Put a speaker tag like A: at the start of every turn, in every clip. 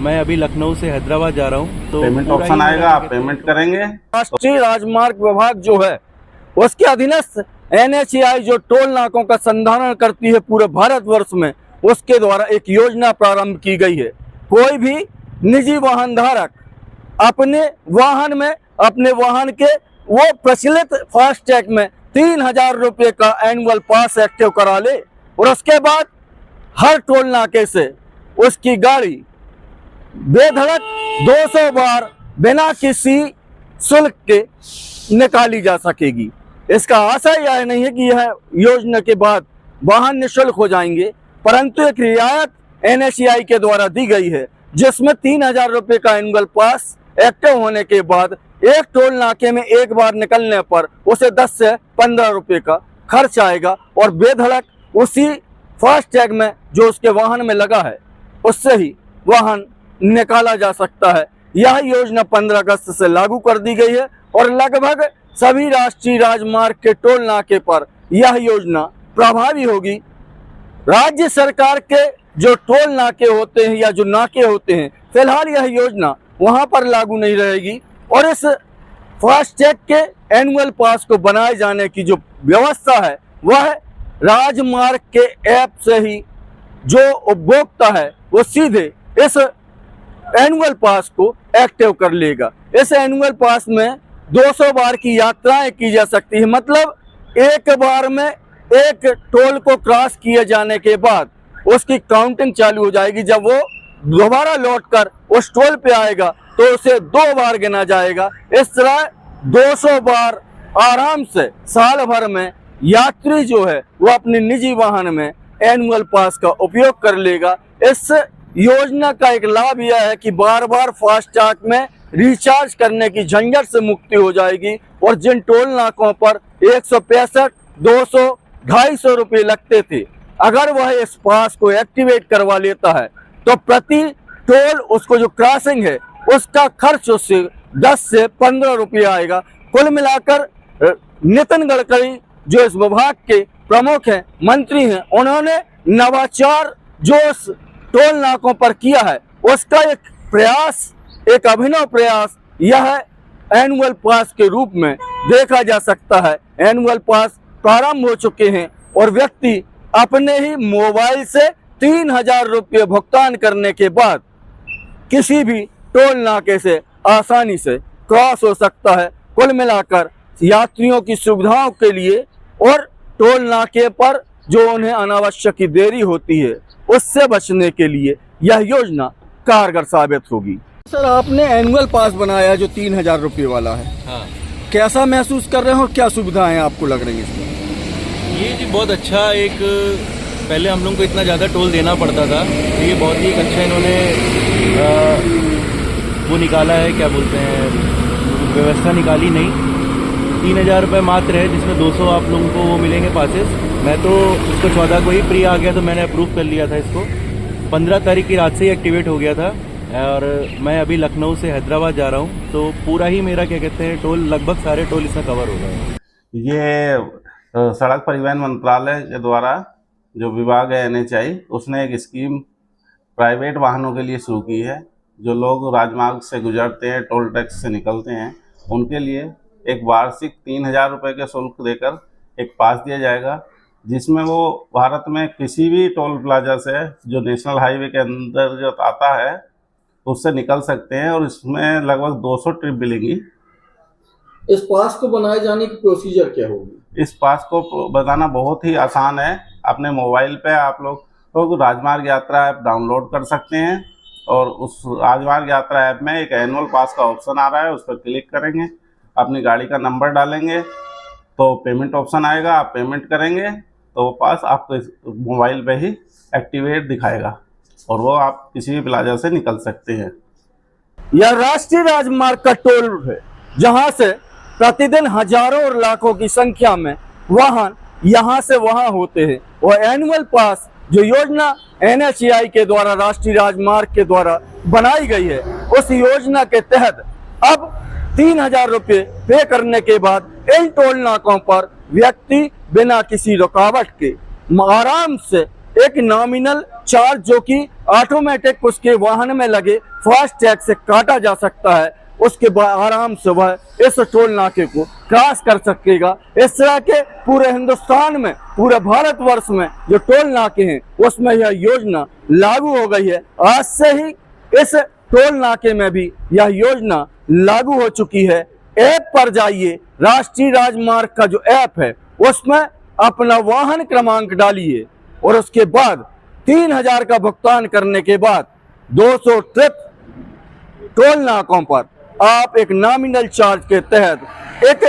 A: मैं अभी लखनऊ से हैदराबाद जा रहा हूँ, तो
B: पेमेंट ऑप्शन आएगा, आप पेमेंट करेंगे।
C: राष्ट्रीय राजमार्ग विभाग जो है उसके अधीनस्थ NHAI जो टोल नाकों का संधारण करती है पूरे भारतवर्ष में, उसके द्वारा एक योजना प्रारंभ की गई है। कोई भी निजी वाहन धारक अपने वाहन के वो प्रचलित फास्टैग में 3000 रुपये का एनुअल पास एक्टिव करा ले और उसके बाद हर टोल नाके से उसकी गाड़ी बेधड़क 200 बार बिना किसी शुल्क के निकाली जा सकेगी। इसका आशय यह नहीं है कि यह योजना के बाद वाहन निःशुल्क हो जाएंगे, परंतु एक रियायत NHAI के द्वारा दी गई है जिसमें 3000 रुपये का एनुअल पास एक्टिव होने के बाद एक टोल नाके में एक बार निकलने पर उसे 10 से 15 रुपये का खर्च आएगा और बेधड़क उसी फास्टैग में जो उसके वाहन में लगा है उससे ही वाहन निकाला जा सकता है। यह योजना 15 अगस्त से लागू कर दी गई है और लगभग सभी राष्ट्रीय राजमार्ग के टोल नाके पर यह योजना प्रभावी होगी। राज्य सरकार के जो टोल नाके होते हैं या जो नाके होते हैं, फिलहाल यह योजना वहां पर लागू नहीं रहेगी और इस फास्टैग के एनुअल पास को बनाए जाने की जो व्यवस्था है वह राजमार्ग के ऐप से ही जो उपभोक्ता है वो सीधे इस एनुअल पास को एक्टिव कर लेगा। इस एनुअल पास में 200 बार की यात्राएं की जा सकती है, मतलब एक बार में एक टोल को क्रॉस किए जाने के बाद उसकी काउंटिंग चालू हो जाएगी। जब वो दोबारा लौटकर उस टोल पे आएगा तो उसे 2 बार गिना जाएगा। इस तरह 200 बार आराम से साल भर में यात्री जो है वो अपने निजी वाहन में एनुअल पास का उपयोग कर लेगा। इस योजना का एक लाभ यह है कि बार बार फास्टैग में रिचार्ज करने की झंझट से मुक्ति हो जाएगी और जिन टोल नाकों पर 165, 200, 250 रुपये लगते थे, अगर वह इस पास को एक्टिवेट करवा लेता है तो प्रति टोल उसको जो क्रॉसिंग है उसका खर्च उससे 10 से 15 रुपये आएगा। कुल मिलाकर नितिन गडकरी जो इस विभाग के प्रमुख हैं, मंत्री हैं, उन्होंने नवाचार जो इस टोल नाकों पर किया है उसका एक प्रयास, एक अभिनव प्रयास यह एनुअल पास के रूप में देखा जा सकता है। एनुअल पास प्रारंभ हो चुके हैं और व्यक्ति अपने ही मोबाइल से 3000 रुपये भुगतान करने के बाद किसी भी टोल नाके से आसानी से क्रॉस हो सकता है। कुल मिलाकर यात्रियों की सुविधाओं के लिए और टोल नाके पर जो उन्हें अनावश्यक की देरी होती है उससे बचने के लिए यह योजना कारगर साबित होगी। सर, आपने एनुअल पास बनाया जो 3000 रुपये वाला है,
A: हाँ,
C: कैसा महसूस कर रहे हैं और क्या सुविधाएं आपको लग रही हैं इसमें?
A: ये जी बहुत अच्छा एक, पहले हम लोग को इतना ज़्यादा टोल देना पड़ता था, ये बहुत ही अच्छा इन्होंने वो निकाला है, क्या बोलते हैं, व्यवस्था निकाली। नहीं, 3000 रुपये मात्र है जिसमें 200 आप लोगों को वो मिलेंगे पासेस। मैं तो इसको 14 को ही फ्री आ गया तो मैंने अप्रूव कर लिया था इसको। 15 तारीख की रात से ही एक्टिवेट हो गया था और मैं अभी लखनऊ से हैदराबाद जा रहा हूँ, तो पूरा ही मेरा क्या कहते हैं टोल, लगभग सारे टोल इसमें कवर हो गए हैं।
B: ये सड़क परिवहन मंत्रालय के द्वारा जो विभाग है NHAI, उसने एक स्कीम प्राइवेट वाहनों के लिए शुरू की है। जो लोग राजमार्ग से गुजरते हैं, टोल टैक्स से निकलते हैं, उनके लिए एक वार्षिक 3000 रुपये के शुल्क देकर एक पास दिया जाएगा जिसमें वो भारत में किसी भी टोल प्लाजा से जो नेशनल हाईवे के अंदर जो आता है उससे निकल सकते हैं और इसमें लगभग 200 ट्रिप मिलेंगी।
C: इस पास को बनाए जाने की प्रोसीजर क्या होगी?
B: इस पास को बनाना बहुत ही आसान है। अपने मोबाइल पे आप लोग राजमार्ग यात्रा ऐप डाउनलोड कर सकते हैं और उस राजमार्ग यात्रा ऐप में एक एनुअल पास का ऑप्शन आ रहा है, उस पर क्लिक करेंगे, अपनी गाड़ी का नंबर डालेंगे तो पेमेंट ऑप्शन आएगा, आप पेमेंट करेंगे तो वो पास आपको मोबाइल पे ही एक्टिवेट दिखाएगा और वो आप किसी भी प्लाजा से निकल सकते हैं।
C: यह राष्ट्रीय राजमार्ग का टोल है जहां से प्रतिदिन हजारों और लाखों की संख्या में वाहन यहां से वहां होते हैं और एनुअल पास जो योजना NHAI के द्वारा, राष्ट्रीय राजमार्ग के द्वारा बनाई गई है, उस योजना के तहत अब 3000 रुपये पे करने के बाद इन टोल नाकों पर व्यक्ति बिना किसी रुकावट के आराम से एक नॉमिनल चार्ज जो कि ऑटोमेटिक उसके वाहन में लगे फास्ट टैग से काटा जा सकता है, उसके बाद आराम से वह इस टोल नाके को क्रॉस कर सकेगा। इस तरह के पूरे हिंदुस्तान में, पूरे भारतवर्ष में जो टोल नाके हैं उसमें यह योजना लागू हो गई है। आज से ही इस टोल नाके में भी यह योजना लागू हो चुकी है। ऐप पर जाइए, राष्ट्रीय राजमार्ग का जो ऐप है उसमें अपना वाहन क्रमांक डालिए और उसके बाद 3000 का भुगतान करने के बाद 200 ट्रिप टोल नाकों पर आप एक नॉमिनल चार्ज के तहत एक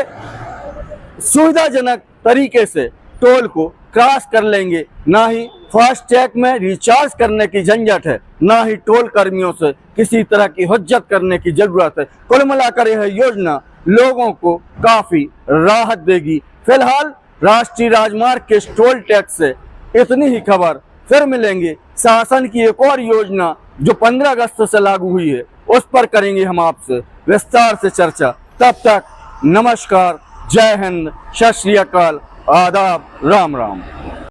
C: सुविधाजनक तरीके से टोल को क्रॉस कर लेंगे। ना ही फास्टैग में रिचार्ज करने की झंझट है, ना ही टोल कर्मियों से किसी तरह की हुज्जत करने की जरूरत है। कुल मिलाकर यह योजना लोगों को काफी राहत देगी। फिलहाल राष्ट्रीय राजमार्ग के टोल टैक्स से इतनी ही खबर। फिर मिलेंगे शासन की एक और योजना जो 15 अगस्त से लागू हुई है, उस पर करेंगे हम आपसे विस्तार से चर्चा। तब तक नमस्कार, जय हिंद, सत श्री अकाल, आदाब, राम राम।